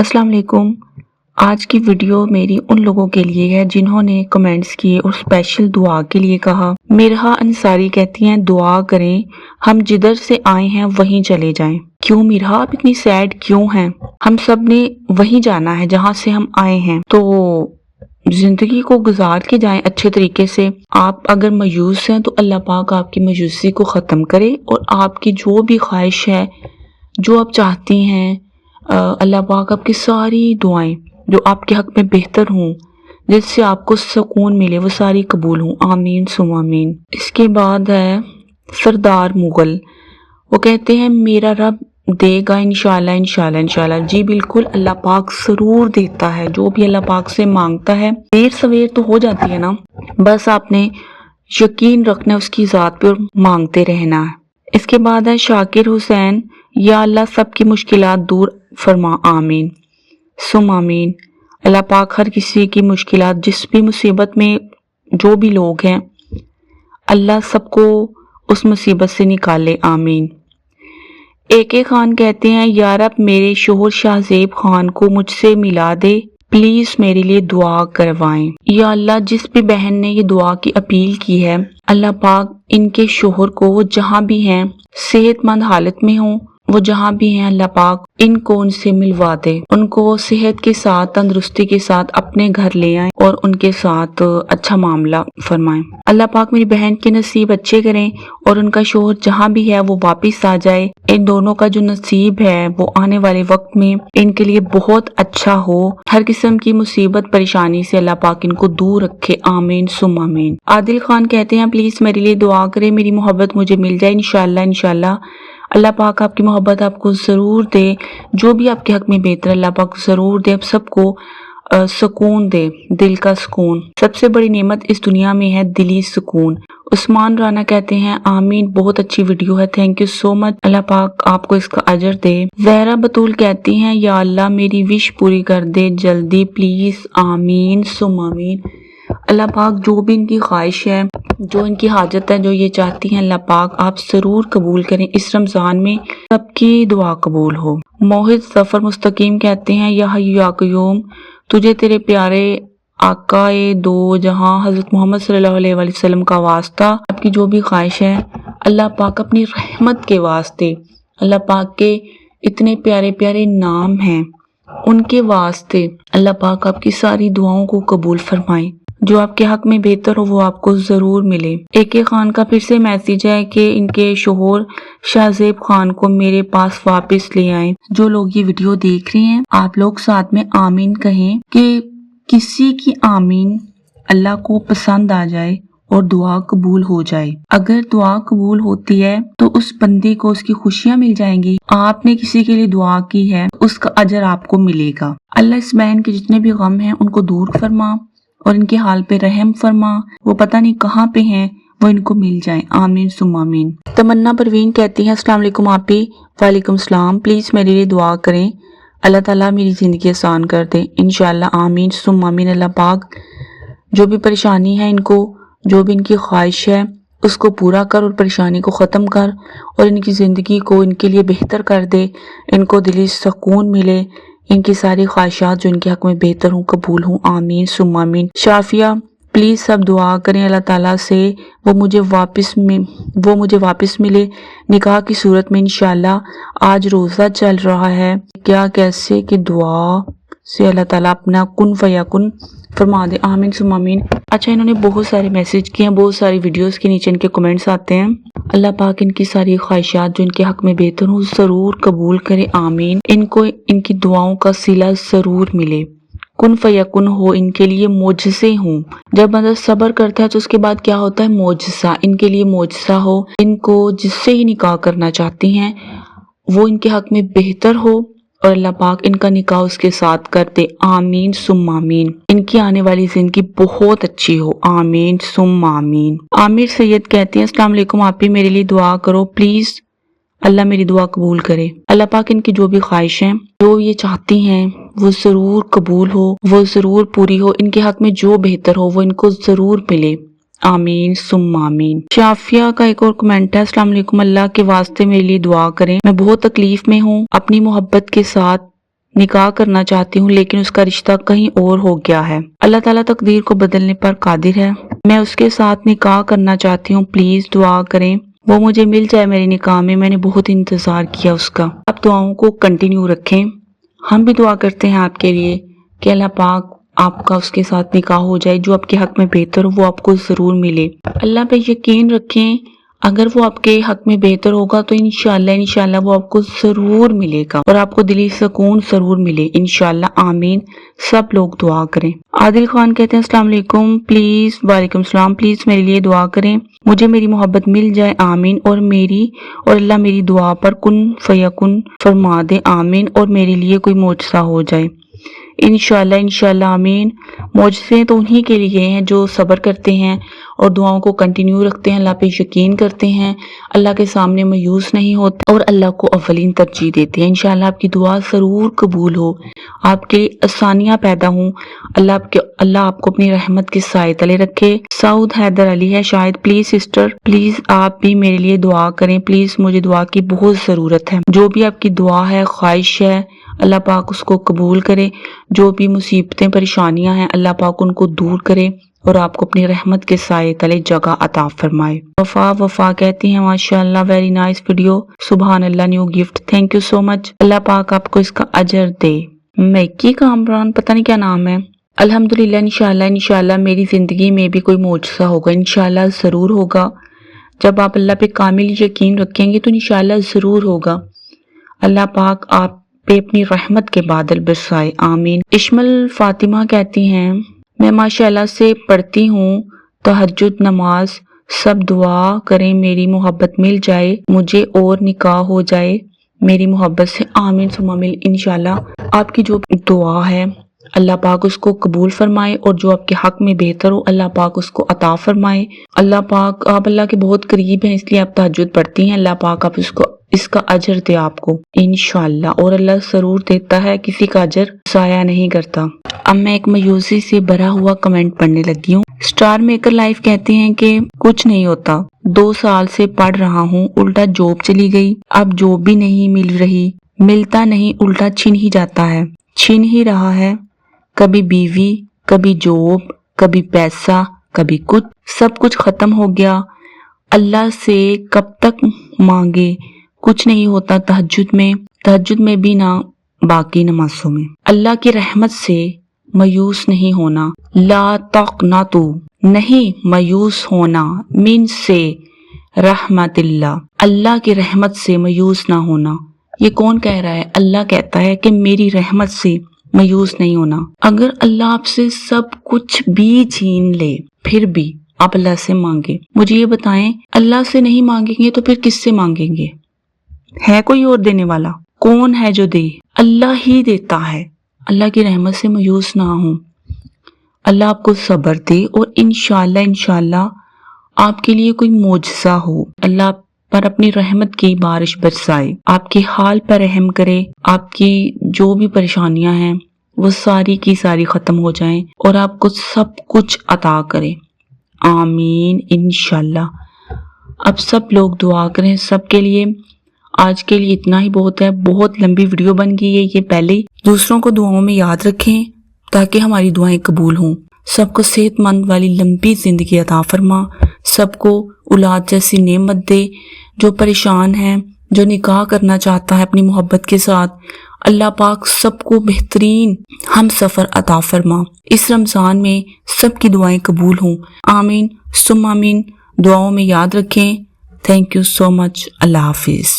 अस्सलाम वालेकुम। आज की वीडियो मेरी उन लोगों के लिए है जिन्होंने कमेंट्स किए और स्पेशल दुआ के लिए कहा। मिरहा अंसारी कहती हैं दुआ करें, हम जिधर से आए हैं वहीं चले जाएं। क्यों मिरहा, आप इतनी सैड क्यों हैं? हम सब ने वहीं जाना है जहां से हम आए हैं, तो जिंदगी को गुजार के जाएं अच्छे तरीके से। आप अगर मायूस हैं तो अल्लाह पाक आपकी मायूसी को ख़त्म करे और आपकी जो भी ख्वाहिश है, जो आप चाहती हैं, अल्लाह पाक आपकी सारी दुआएं जो आपके हक में बेहतर हों, जिससे आपको सुकून मिले, वो सारी कबूल हों। आमीन सुम आमीन। इसके बाद है सरदार मुगल। वो कहते हैं मेरा रब देगा इंशाल्लाह इंशाल्लाह इंशाल्लाह। जी बिल्कुल, अल्लाह पाक जरूर देता है। जो भी अल्लाह पाक से मांगता है देर सवेर तो हो जाती है ना, बस आपने यकीन रखना है उसकी ज़ात पे और मांगते रहना है। इसके बाद है शाकिर हुसैन। या अल्लाह सबकी मुश्किलात दूर फरमा, आमीन सुम आमीन। अल्लाह पाक हर किसी की मुश्किलात, जिस भी मुसीबत में जो भी लोग हैं, अल्लाह सबको उस मुसीबत से निकाले, आमीन। AK खान कहते हैं यार अब मेरे शोहर शाहजेब खान को मुझसे मिला दे, प्लीज मेरे लिए दुआ करवाएं। या अल्लाह जिस भी बहन ने ये दुआ की अपील की है, अल्लाह पाक इनके शोहर को, वो जहां भी हैं, सेहतमंद हालत में हो, वो जहां भी हैं, अल्लाह पाक इनको उनसे मिलवा दे, उनको सेहत के साथ, तंदुरुस्ती के साथ अपने घर ले आए और उनके साथ अच्छा मामला फरमाएं। अल्लाह पाक मेरी बहन के नसीब अच्छे करें और उनका शोहर जहां भी है वो वापिस आ जाए। इन दोनों का जो नसीब है वो आने वाले वक्त में इनके लिए बहुत अच्छा हो। हर किस्म की मुसीबत परेशानी से अल्लाह पाक इनको दूर रखे, आमीन सुम आमीन। आदिल खान कहते हैं प्लीज मेरे लिए दुआ करें, मेरी मोहब्बत मुझे मिल जाए इंशाल्लाह इंशाल्लाह। अल्लाह पाक आपकी मोहब्बत आपको ज़रूर दे, जो भी आपके हक में बेहतर अल्लाह पाक ज़रूर दे। आप सबको सुकून दे, दिल का सुकून। सबसे बड़ी नेमत इस दुनिया में है दिली सुकून। उस्मान राना कहते हैं आमीन, बहुत अच्छी वीडियो है, थैंक यू सो मच, अल्लाह पाक आपको इसका अजर दे। जहरा बतूल कहती हैं या अल्लाह मेरी विश पूरी कर दे जल्दी प्लीज, आमीन सुम आमीन। अल्लाह पाक जो भी इनकी ख्वाहिश है, जो इनकी हाजत है, जो ये चाहती हैं, अल्लाह पाक आप जरूर कबूल करें। इस रमजान में सबकी दुआ कबूल हो। मोहित सफर मुस्तकीम कहते हैं या हय्यू या क़य्यूम, तुझे तेरे प्यारे आकाए दो जहां हजरत मोहम्मद सल्लल्लाहु अलैहि वसल्लम का वास्ता, आपकी जो भी ख्वाहिश है, अल्लाह पाक अपनी रहमत के वास्ते, अल्लाह पाक के इतने प्यारे प्यारे नाम हैं, उनके वास्ते अल्लाह पाक आपकी सारी दुआओं को कबूल फरमाए। जो आपके हक में बेहतर हो वो आपको जरूर मिले। AK खान का फिर से मैसेज है कि इनके शोहर शाहजेब खान को मेरे पास वापस ले आए। जो लोग ये वीडियो देख रहे हैं, आप लोग साथ में आमीन कहें कि किसी की आमीन अल्लाह को पसंद आ जाए और दुआ कबूल हो जाए। अगर दुआ कबूल होती है तो उस बंदे को उसकी खुशियां मिल जाएंगी। आपने किसी के लिए दुआ की है, उसका अजर आपको मिलेगा। अल्लाह इस बहन के जितने भी गम हैं उनको दूर फरमा और इनके हाल पे रहम फरमा। वो पता नहीं कहाँ पे हैं, वो इनको मिल जाए, आमीन सुम आमीन। तमन्ना परवीन कहती है अस्सलाम वालेकुम आपी। वालेकुम सलाम। प्लीज मेरे लिए दुआ करें, अल्लाह ताला मेरी जिंदगी आसान कर दे इंशाल्लाह, आमीन सुम आमीन। अल्लाह पाक जो भी परेशानी है इनको, जो भी इनकी ख्वाहिश है, उसको पूरा कर और परेशानी को ख़त्म कर और इनकी ज़िंदगी को इनके लिए बेहतर कर दे। इनको दिली सुकून मिले, इनकी सारी ख्वाहिशात जो इनके हक में बेहतर हों कबूल हों, आमीन सुम आमीन। शाफिया प्लीज़ सब दुआ करें अल्लाह ताला से वो मुझे वापस मिले निकाह की सूरत में इंशाल्लाह। आज रोज़ा चल रहा है, क्या कैसे कि दुआ से अल्लाह ताला अपना कुन फयाकुन फरमा दे, आमीन सुम आमीन। अच्छा, इन्होंने बहुत सारे मैसेज किए हैं, बहुत सारी वीडियोस के नीचे इनके कमेंट्स आते हैं। अल्लाह पाक इनकी सारी ख्वाहिशात जो इनके हक में बेहतर हो जरूर कबूल करे, आमीन। इनको इनकी दुआओं का सिला जरूर मिले, कुन फयकुन हो, इनके लिए मोजज़े हों। जब बंदा सब्र करता है तो उसके बाद क्या होता है, मोजज़ा। इनके लिए मोजज़ा हो, इनको जिससे ही निकाह करना चाहती हैं वो इनके हक में बेहतर हो और अल्लाह पाक इनका निकाह उसके साथ कर दे, आमीन सुम आमीन। इनकी आने वाली जिंदगी बहुत अच्छी हो, आमीन सुम आमीन। आमिर सैयद कहते हैं अस्सलाम वालेकुम आप ही मेरे लिए दुआ करो प्लीज, अल्लाह मेरी दुआ कबूल करे। अल्लाह पाक इनकी जो भी ख्वाहिश है, जो ये चाहती हैं, वो जरूर कबूल हो, वो जरूर पूरी हो। इनके हक में जो बेहतर हो वो इनको जरूर मिले, आमीन सुम आमीन। शाफिया का एक और कमेंट है अस्सलाम वालेकुम, अल्लाह के वास्ते मेरे लिए दुआ करें, मैं बहुत तकलीफ में हूँ, अपनी मोहब्बत के साथ نکاح کرنا چاہتی ہوں لیکن اس کا رشتہ کہیں اور ہو گیا ہے۔ اللہ تعالیٰ تقدیر کو بدلنے پر قادر ہے۔ میں اس کے ساتھ نکاح کرنا چاہتی ہوں، پلیز دعا کریں وہ مجھے مل جائے میرے نکاح میں نے بہت انتظار کیا اس کا۔ آپ دعاؤں کو کنٹینیو رکھیں، ہم بھی دعا کرتے ہیں آپ کے لیے کہ اللہ پاک آپ کا اس کے ساتھ نکاح ہو جائے، جو آپ کے حق میں بہتر ہو وہ آپ کو ضرور ملے۔ اللہ پہ یقین رکھیں، اگر وہ آپ کے حق میں بہتر ہوگا تو انشاءاللہ وہ آپ کو ضرور ملے گا اور آپ کو دلی سکون ضرور ملے انشاءاللہ، آمین۔ سب لوگ دعا کریں۔ عادل خان کہتے ہیں السلام علیکم، پلیز وعلیکم السلام، پلیز میرے لیے دعا کریں، مجھے میری محبت مل جائے، آمین، اور اللہ میری دعا پر کن فیکن فرما دے، آمین، اور میرے لیے کوئی معجزہ ہو جائے انشاءاللہ، آمین۔ معجزے تو انہی کے لیے ہیں جو صبر کرتے ہیں اور دعاؤں کو کنٹینیو رکھتے ہیں، اللہ پہ یقین کرتے ہیں، اللہ کے سامنے مایوس نہیں ہوتے اور اللہ کو اولین ترجیح دیتے ہیں۔ انشاءاللہ آپ کی دعا ضرور قبول ہو، آپ کے آسانیاں پیدا ہوں، اللہ آپ کو اپنی رحمت کے سائے تلے رکھے۔ سعود حیدر علی ہے شاید، پلیز سسٹر، پلیز آپ بھی میرے لیے دعا کریں، پلیز مجھے دعا کی بہت ضرورت ہے۔ جو بھی آپ کی دعا ہے، خواہش ہے، اللہ پاک اس کو قبول کرے، جو بھی مصیبتیں پریشانیاں ہیں اللہ پاک ان کو دور کرے اور آپ کو اپنی رحمت کے سائے تلے جگہ عطا فرمائے۔ وفا کہتی ہیں ماشاءاللہ ویری نائس ویڈیو، سبحان اللہ، new gift, thank you so much, اللہ پاک آپ کو اس کا اجر دے۔ میکی کامران پتہ نہیں کیا نام ہے، الحمدللہ، انشاءاللہ میری زندگی میں بھی کوئی معجزہ ہوگا، انشاءاللہ ضرور ہوگا۔ جب آپ اللہ پہ کامل یقین رکھیں گے تو انشاءاللہ ضرور ہوگا۔ اللہ پاک آپ پہ اپنی رحمت کے بادل برسائے، آمین۔ اشمل فاطمہ کہتی ہیں میں ماشاءاللہ سے پڑھتی ہوں تہجد نماز، سب دعا کریں میری محبت مل جائے مجھے اور نکاح ہو جائے میری محبت سے، آمین ثم آمین۔ انشاءاللہ آپ کی جو دعا ہے اللہ پاک اس کو قبول فرمائے اور جو آپ کے حق میں بہتر ہو اللہ پاک اس کو عطا فرمائے۔ اللہ پاک، آپ اللہ کے بہت قریب ہیں اس لیے آپ تہجد پڑھتی ہیں، اللہ پاک آپ اس کا اجر دے آپ کو انشاءاللہ، اور اللہ ضرور دیتا ہے، کسی کا اجر ضائع نہیں کرتا۔ اب میں ایک مایوسی سے بھرا ہوا کمنٹ پڑھنے لگی ہوں۔ اسٹار میکر لائف کہتے ہیں کہ کچھ نہیں ہوتا، 2 سال سے پڑھ رہا ہوں، الٹا جاب چلی گئی، اب جاب بھی نہیں مل رہی، ملتا نہیں الٹا چھن ہی جاتا ہے، چھن ہی رہا ہے، کبھی بیوی، کبھی جاب، کبھی پیسہ، کبھی کچھ، سب کچھ ختم ہو گیا، اللہ سے کب تک مانگے، کچھ نہیں ہوتا تہجد میں بھی نہ باقی نمازوں میں۔ اللہ کی رحمت سے مایوس نہیں ہونا، لا تقنطو، نہیں مایوس ہونا، من سے رحمت اللہ کی رحمت سے مایوس نہ ہونا۔ یہ کون کہہ رہا ہے؟ اللہ کہتا ہے کہ میری رحمت سے مایوس نہیں ہونا۔ اگر اللہ آپ سے سب کچھ بھی چھین لے پھر بھی آپ اللہ سے مانگے، مجھے یہ بتائیں اللہ سے نہیں مانگیں گے تو پھر کس سے مانگیں گے؟ ہے کوئی اور دینے والا؟ کون ہے جو دے؟ اللہ ہی دیتا ہے۔ اللہ کی رحمت سے مایوس نہ ہوں، اللہ آپ کو صبر دے اور انشاءاللہ آپ کے لیے کوئی معجزہ ہو، اللہ پر اپنی رحمت کی بارش برسائے، آپ کے حال پر رحم کرے، آپ کی جو بھی پریشانیاں ہیں وہ ساری کی ساری ختم ہو جائیں اور آپ کو سب کچھ عطا کرے، آمین انشاءاللہ۔ اب سب لوگ دعا کریں سب کے لیے۔ آج کے لیے اتنا ہی بہت ہے، بہت لمبی ویڈیو بن گئی ہے یہ پہلے ہی۔ دوسروں کو دعاؤں میں یاد رکھیں تاکہ ہماری دعائیں قبول ہوں۔ سب کو صحت مند والی لمبی زندگی عطا فرما، سب کو اولاد جیسی نعمت دے، جو پریشان ہے، جو نکاح کرنا چاہتا ہے اپنی محبت کے ساتھ، اللہ پاک سب کو بہترین ہم سفر عطا فرما۔ اس رمضان میں سب کی دعائیں قبول ہوں، آمین ثم آمین۔ دعاؤں میں یاد رکھیں۔ تھینک یو سو مچ، اللہ حافظ۔